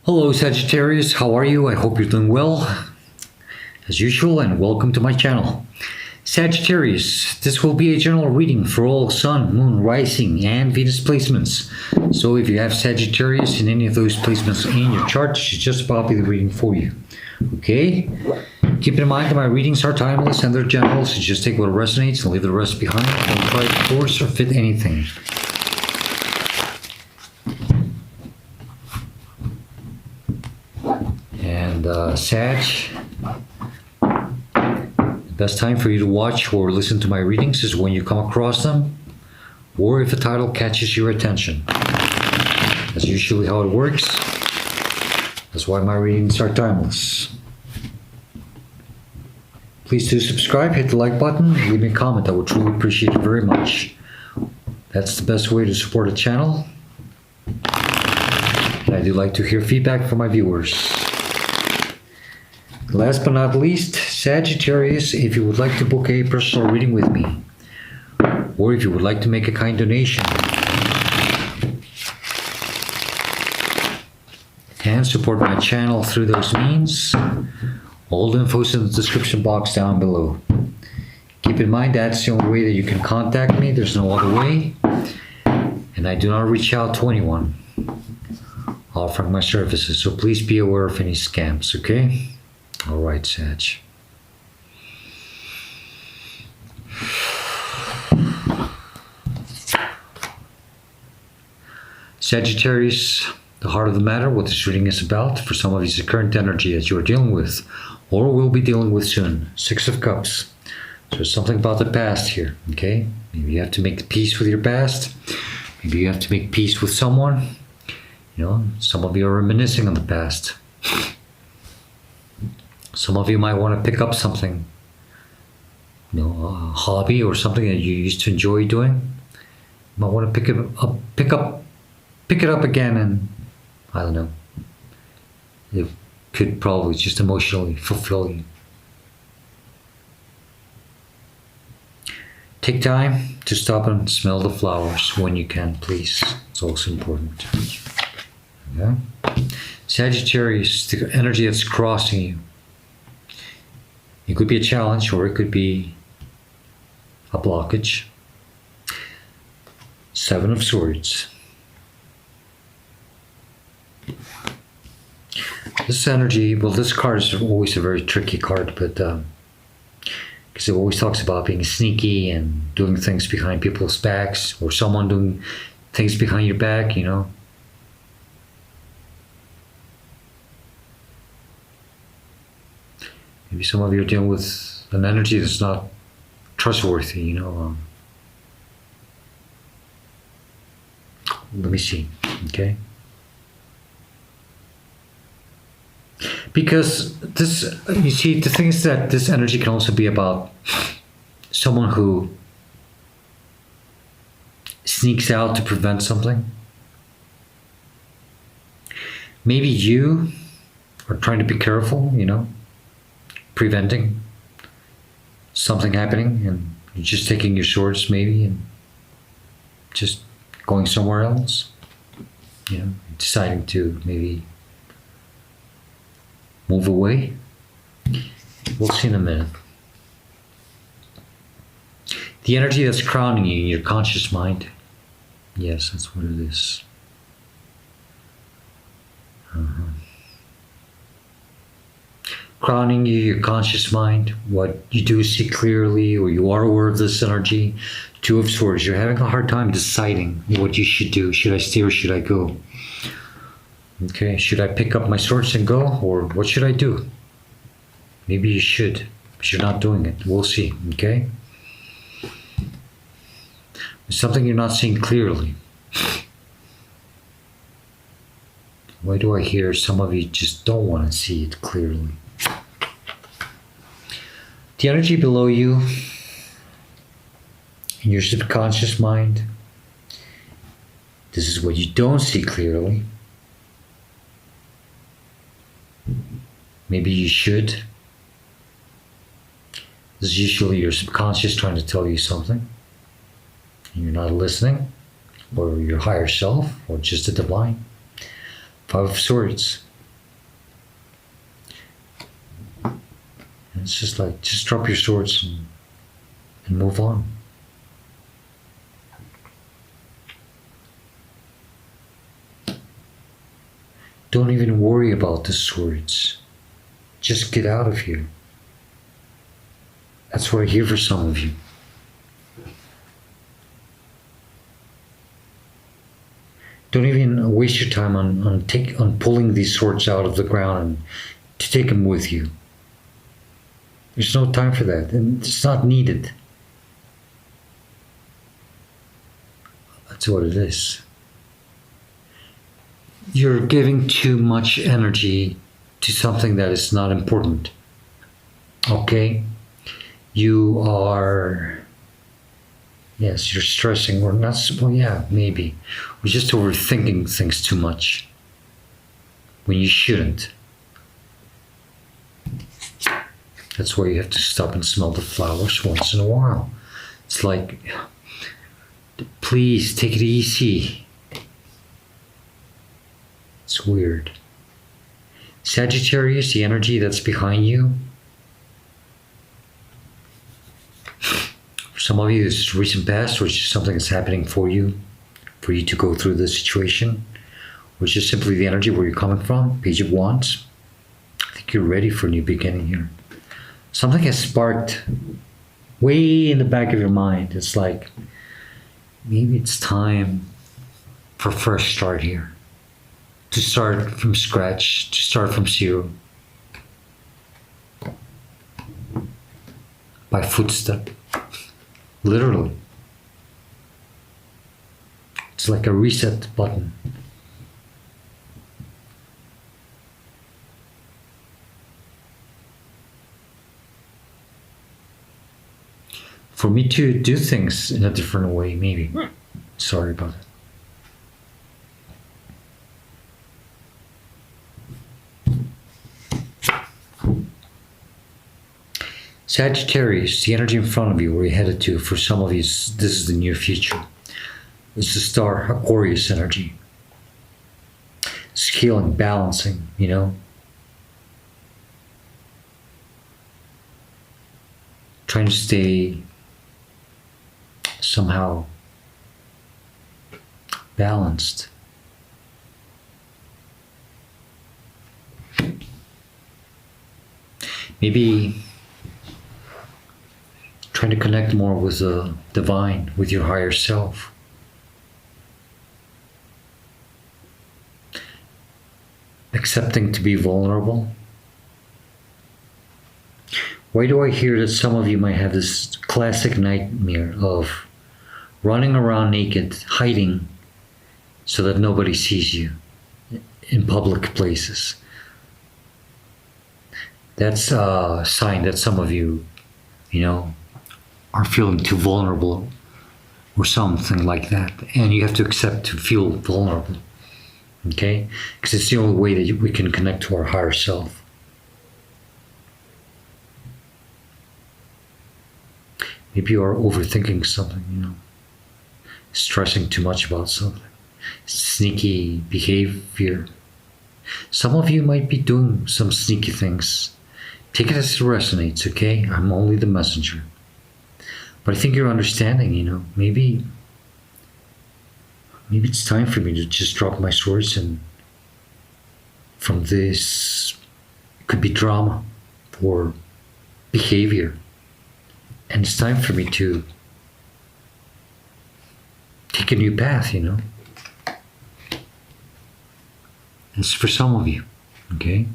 Hello Sagittarius, how are you? I hope you're doing well, as usual, and welcome to my channel. Sagittarius, this will be a general reading for all Sun, Moon, Rising, and Venus placements. So if you have Sagittarius in any of those placements in your chart, it's just about the reading for you. Okay? Keep in mind that my readings are timeless and they're general, so just take what resonates and leave the rest behind. Don't try to force or fit anything. Sag, the best time for you to watch or listen to my readings is when you come across them, or if a title catches your attention. That's usually how it works. That's why my readings are timeless. Please do subscribe, hit the like button, leave me a comment. I would truly appreciate it very much. That's the best way to support a channel. And I do like to hear feedback from my viewers. Last but not least, Sagittarius, if you would like to book a personal reading with me, or if you would like to make a kind donation and support my channel through those means, all the info is in the description box down below. Keep in mind that's the only way that you can contact me. There's no other way. And I do not reach out to anyone offering my services, so please be aware of any scams, okay? All right, Sag. Sagittarius, the heart of the matter, what this reading is about, for some of you, is the current energy that you are dealing with, or will be dealing with soon. Six of Cups. So there's something about the past here, okay? Maybe you have to make peace with your past. Maybe you have to make peace with someone. You know, some of you are reminiscing on the past. Some of you might want to pick up something, you know, a hobby or something that you used to enjoy doing. You might want to pick it up again, and I don't know. It could probably just emotionally fulfill you. Take time to stop and smell the flowers when you can, please. It's also important. Okay? Sagittarius, the energy that's crossing you. It could be a challenge, or it could be a blockage. Seven of Swords. This energy, well, this card is always a very tricky card, but because it always talks about being sneaky and doing things behind people's backs, or someone doing things behind your back, you know. Maybe some of you are dealing with an energy that's not trustworthy, you know. Let me see, okay? Because this, you see, the thing is that this energy can also be about someone who sneaks out to prevent something. Maybe you are trying to be careful, you know, preventing something happening, and you're just taking your swords maybe and just going somewhere else, you know, deciding to maybe move away. We'll see in a minute. The energy that's crowning you in your conscious mind, yes, that's what it is. Crowning you, your conscious mind, what you do see clearly, or you are aware of this energy. Two of Swords, you're having a hard time deciding what you should do. Should I stay or should I go? Okay, should I pick up my swords and go, or what should I do? Maybe you should, but you're not doing it. We'll see, okay? There's something you're not seeing clearly. Why do I hear some of you just don't want to see it clearly? The energy below you, in your subconscious mind, this is what you don't see clearly. Maybe you should. This is usually your subconscious trying to tell you something, and you're not listening, or your higher self, or just the divine. Five of Swords. It's just like, just drop your swords and move on. Don't even worry about the swords. Just get out of here. That's what I hear for some of you. Don't even waste your time on pulling these swords out of the ground and to take them with you. There's no time for that, and it's not needed. That's what it is. You're giving too much energy to something that is not important. Okay? You are... Yes, you're stressing, or not, well, yeah, maybe. We're just overthinking things too much when you shouldn't. That's why you have to stop and smell the flowers once in a while. It's like, please take it easy. It's weird. Sagittarius, the energy that's behind you. Some of you, it's recent past, or it's just something that's happening for you to go through the situation, or it's just simply the energy where you're coming from. Page of Wands. I think you're ready for a new beginning here. Something has sparked way in the back of your mind. It's like, maybe it's time for a fresh start here. To start from scratch, to start from zero. By footstep. Literally. It's like a reset button. For me to do things in a different way, maybe. Sorry about it. Sagittarius, the energy in front of you, where you're headed to, for some of you, this is the near future. It's the star Aquarius energy. Scaling, balancing, you know. Trying to stay somehow balanced. Maybe trying to connect more with the divine, with your higher self. Accepting to be vulnerable. Why do I hear that some of you might have this classic nightmare of running around naked, hiding so that nobody sees you in public places? That's a sign that some of you, you know, are feeling too vulnerable or something like that. And you have to accept to feel vulnerable, okay? Because it's the only way that we can connect to our higher self. Maybe you are overthinking something, you know, stressing too much about something, sneaky behavior. Some of you might be doing some sneaky things. Take it as it resonates, okay? I'm only the messenger. But I think you're understanding, you know, maybe it's time for me to just drop my swords, and from this, it could be drama or behavior. And it's time for me to take a new path, you know. It's for some of you, okay?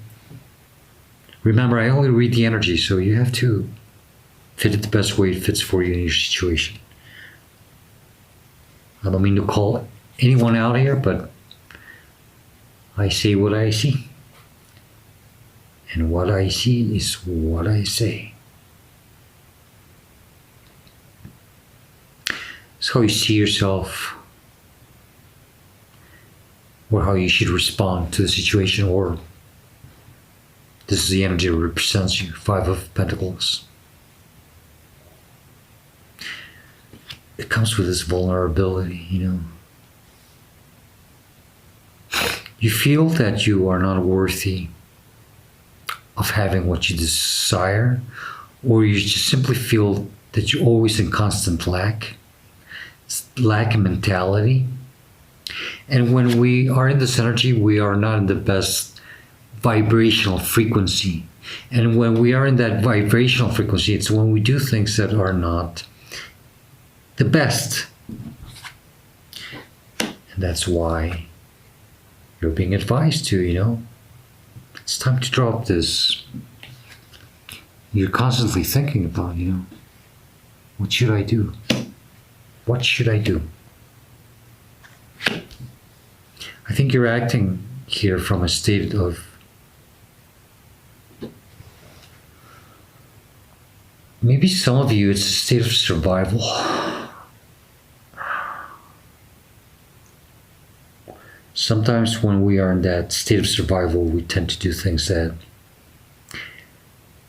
Remember, I only read the energy, so you have to fit it the best way it fits for you in your situation. I don't mean to call anyone out here, but I say what I see. And what I see is what I say. It's how you see yourself, or how you should respond to the situation, or this is the energy that represents you. 5 of Pentacles. It comes with this vulnerability, you know. You feel that you are not worthy of having what you desire, or you just simply feel that you're always in constant lack in mentality. And when we are in this energy, we are not in the best vibrational frequency. And when we are in that vibrational frequency, it's when we do things that are not the best. And that's why you're being advised to, it's time to drop this. You're constantly thinking about, what should I do? What should I do? I think you're acting here from a state of maybe some of you, it's a state of survival. Sometimes when we are in that state of survival, we tend to do things that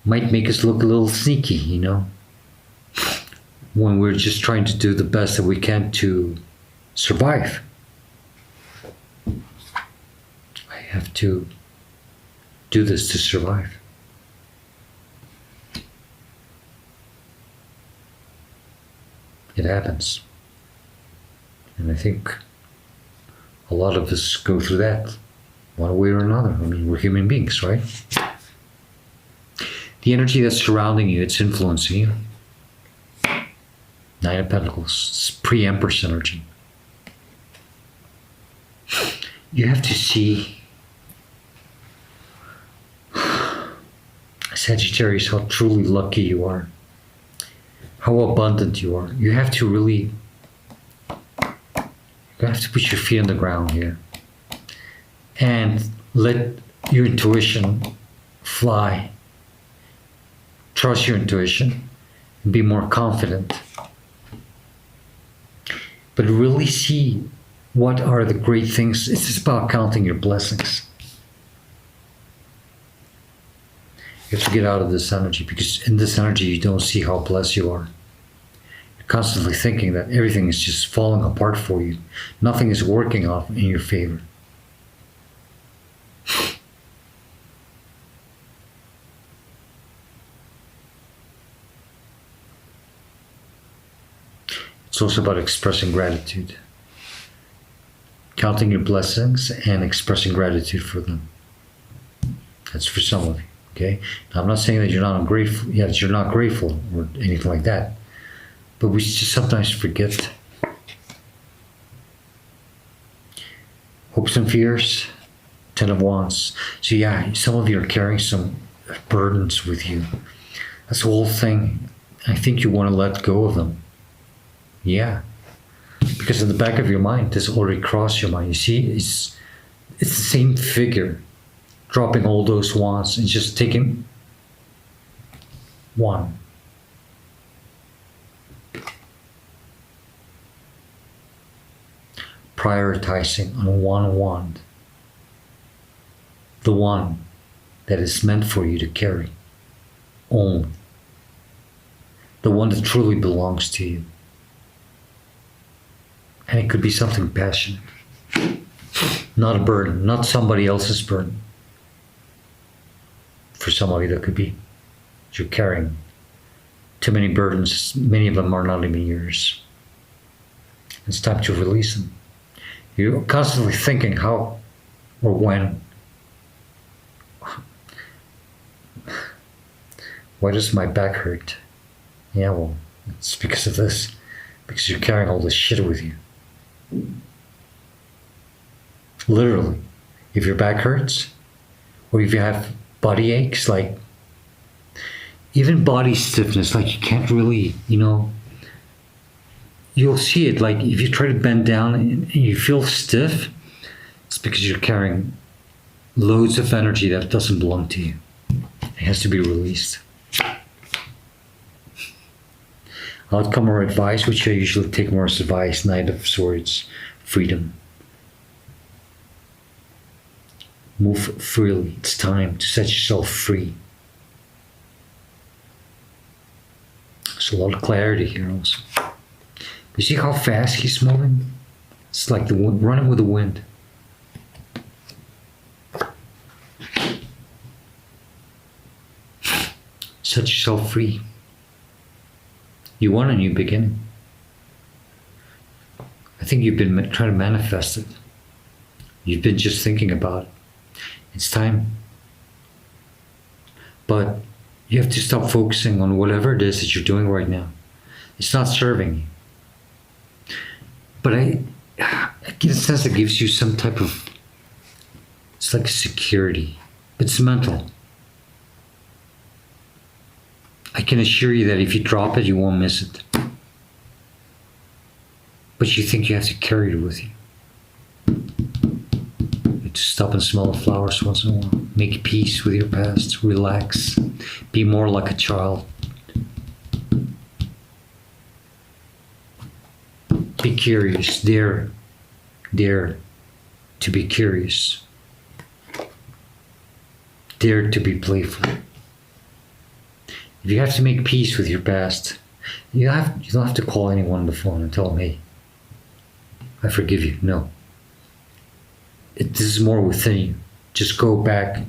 might make us look a little sneaky, when we're just trying to do the best that we can to survive. I have to do this to survive. It happens. And I think a lot of us go through that one way or another. I mean, we're human beings, right? The energy that's surrounding you, it's influencing you. Nine of Pentacles, it's pre-Empress energy. You have to see, Sagittarius, how truly lucky you are, how abundant you are. You have to really, you have to put your feet on the ground here and let your intuition fly. Trust your intuition and be more confident. But really see what are the great things. It's just about counting your blessings. You have to get out of this energy, because in this energy you don't see how blessed you are. You're constantly thinking that everything is just falling apart for you. Nothing is working off in your favor. It's also about expressing gratitude. Counting your blessings and expressing gratitude for them. That's for some of you, okay? Now, I'm not saying that you're not ungrateful, that you're not grateful or anything like that. But we just sometimes forget. Hopes and fears, 10 of Wands. So yeah, some of you are carrying some burdens with you. That's the whole thing. I think you want to let go of them. Yeah, because in the back of your mind, this already crossed your mind. You see, it's the same figure, dropping all those wands and just taking one. Prioritizing on one wand, the one that is meant for you to carry, only, the one that truly belongs to you. And it could be something passionate, not a burden, not somebody else's burden. For somebody that could be, you're carrying too many burdens, many of them are not even yours. It's time to release them. You're constantly thinking how or when. Why does my back hurt? Yeah, well, it's because of this. Because you're carrying all this shit with you. Literally, if your back hurts, or if you have body aches, like even body stiffness, like you can't really, you'll see it. Like if you try to bend down and you feel stiff, it's because you're carrying loads of energy that doesn't belong to you. It has to be released. Outcome or advice, which I usually take more as advice. Knight of Swords, freedom. Move freely. It's time to set yourself free. There's a lot of clarity here also. You see how fast he's moving? It's like the wind, running with the wind. Set yourself free. You want a new beginning. I think you've been trying to manifest it. You've been just thinking about it. It's time. But you have to stop focusing on whatever it is that you're doing right now. It's not serving you. But I get a sense that gives you some type of, it's like security. It's mental. I can assure you that if you drop it, you won't miss it. But you think you have to carry it with you. You have to stop and smell the flowers once in a while. Make peace with your past. Relax. Be more like a child. Be curious. Dare to be curious. Dare to be playful. If you have to make peace with your past, you don't have to call anyone on the phone and tell them, hey, I forgive you. No. This is more within you. Just go back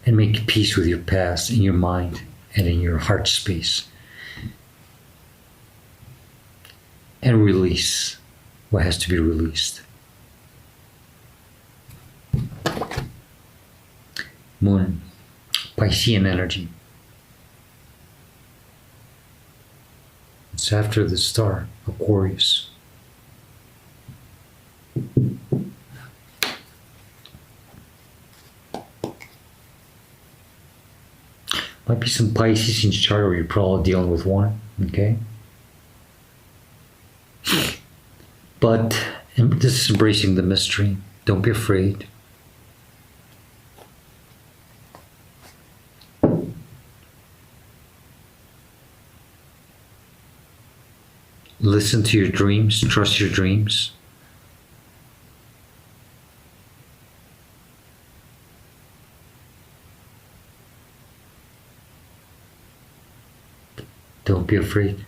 and make peace with your past in your mind and in your heart space. And release what has to be released. Moon, Piscean energy. It's after the star, Aquarius. Might be some Pisces in your chart, or you're probably dealing with one, okay? But this is embracing the mystery. Don't be afraid. Listen to your dreams. Trust your dreams. Don't be afraid.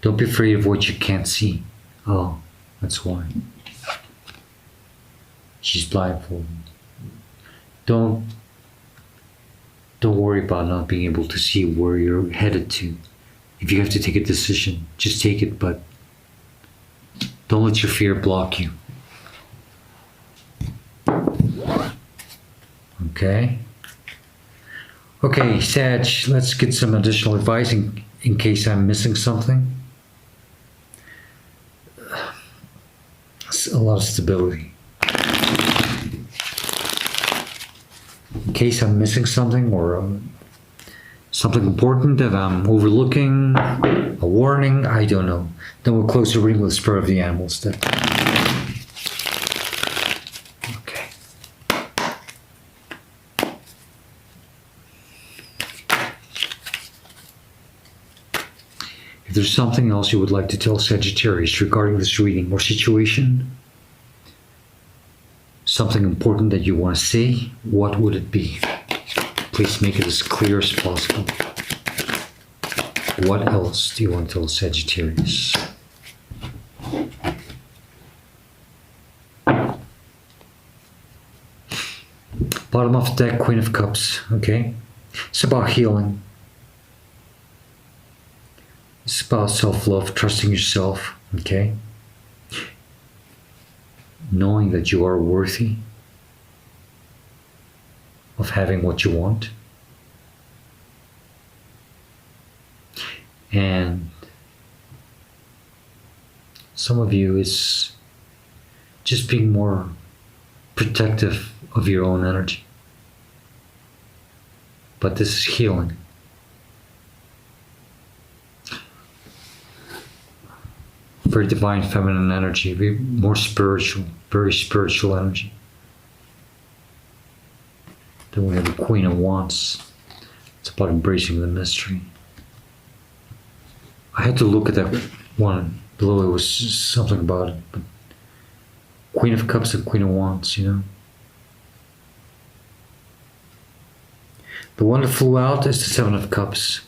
Don't be afraid of what you can't see. Oh, that's why. She's blindfolded. Don't worry about not being able to see where you're headed to. If you have to take a decision, just take it, but don't let your fear block you. Okay? Okay, Sag, let's get some additional advice in case I'm missing something. A lot of stability. In case I'm missing something or something important that I'm overlooking, a warning, I don't know. Then we'll close the reading with the spirit of the animals. Okay. If there's something else you would like to tell Sagittarius regarding this reading or situation, something important that you want to say, what would it be? Please make it as clear as possible. What else do you want to tell Sagittarius? Bottom of the deck, Queen of Cups, okay? It's about healing. It's about self-love, trusting yourself, okay? Knowing that you are worthy of having what you want. And some of you is just being more protective of your own energy. But this is healing. Very divine feminine energy, very more spiritual, very spiritual energy. Then we have the Queen of Wands. It's about embracing the mystery. I had to look at that one below. It was something about it. But Queen of Cups and Queen of Wands, you know. The one that flew out is the Seven of Cups.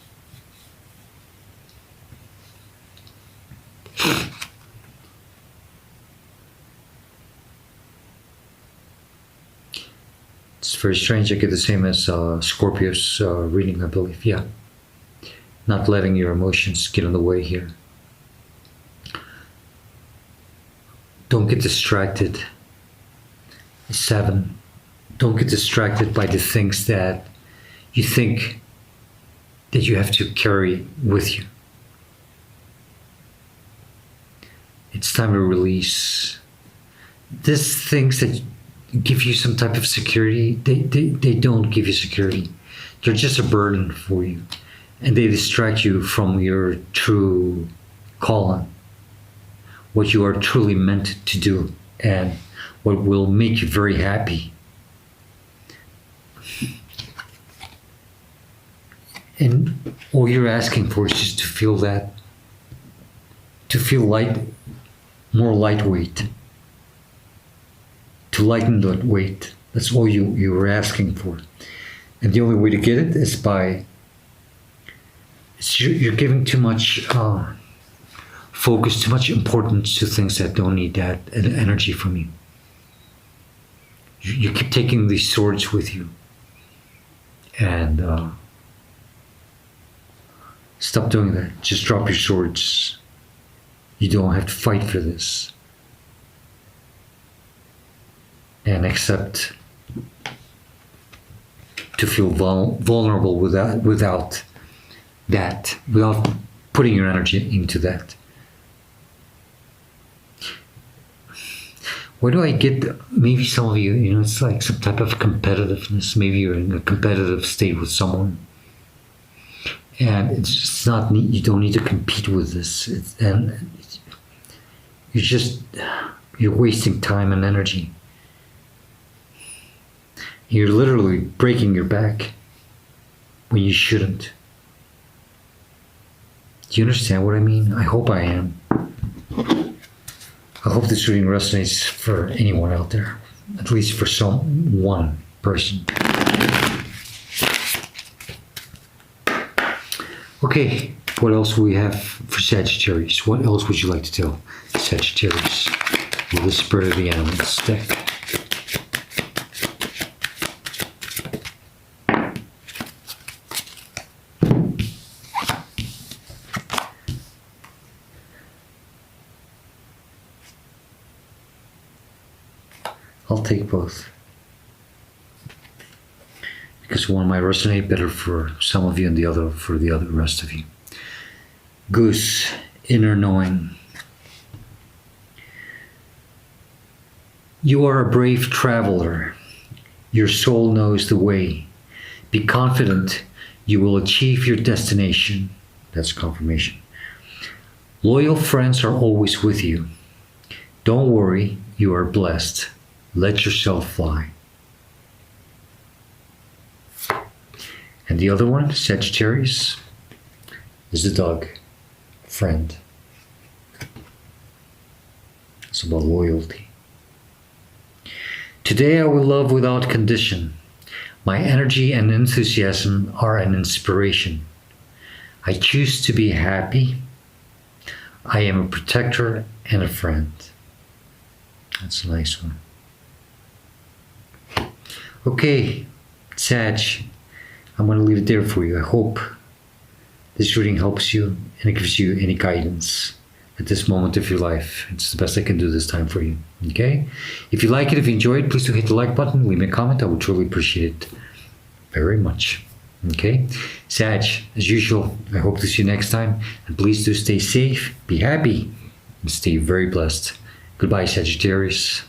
It's very strange. I get the same as Scorpio's reading, I believe. Yeah. Not letting your emotions get in the way here. Don't get distracted. 7. Don't get distracted by the things that you think that you have to carry with you. It's time to release. These things that give you some type of security, they don't give you security. They're just a burden for you. And they distract you from your true calling. What you are truly meant to do and what will make you very happy. And all you're asking for is just to feel that, to feel light, more lightweight, to lighten that weight. That's all you were asking for. And the only way to get it is by, you're giving too much focus, too much importance to things that don't need that energy from you. You keep taking these swords with you. And stop doing that. Just drop your swords. You don't have to fight for this. And accept to feel vulnerable without putting your energy into that. Where do I get, maybe some of you, it's like some type of competitiveness. Maybe you're in a competitive state with someone. And it's just not, you don't need to compete with this. You're wasting time and energy. You're literally breaking your back when you shouldn't. Do you understand what I mean? I hope I am. I hope this reading resonates for anyone out there, at least for one person. Okay, what else do we have for Sagittarius? What else would you like to tell Sagittarius with the Spirit of the Animals deck? I'll take both, because one might resonate better for some of you and the other for the rest of you. Goose, inner knowing. You are a brave traveler. Your soul knows the way. Be confident you will achieve your destination. That's confirmation. Loyal friends are always with you. Don't worry, you are blessed. Let yourself fly. And the other one, Sagittarius, is the dog, friend. It's about loyalty. Today I will love without condition. My energy and enthusiasm are an inspiration. I choose to be happy. I am a protector and a friend. That's a nice one. Okay, Sag, I'm going to leave it there for you. I hope this reading helps you and it gives you any guidance at this moment of your life. It's the best I can do this time for you. Okay? If you like it, if you enjoy it, please do hit the like button, leave me a comment. I would truly appreciate it very much. Okay? Sag, as usual, I hope to see you next time. And please do stay safe, be happy, and stay very blessed. Goodbye, Sagittarius.